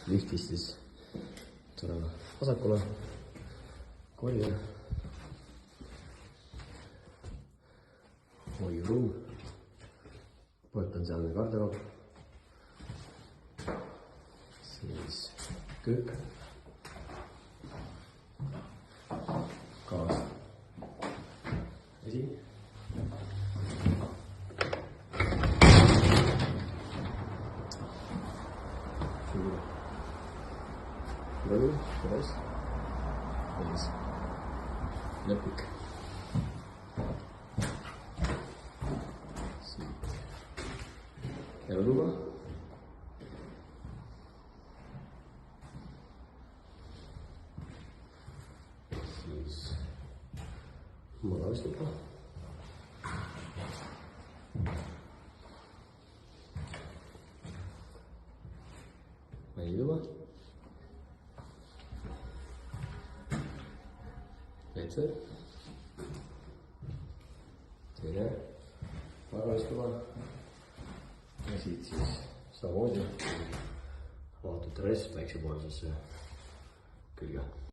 Liftist siis tuleme vasakule, korje, hoiuruum, võtan sealne garderoob, siis köök, gaas, vesi, rõdu, koos, ja siis lõplik. Siit elutuba. Siis magamistuba. Välituba. WC. Teine magamistuba. Ja siit siis samamoodi avatud terrass väiksepoolsesse külge.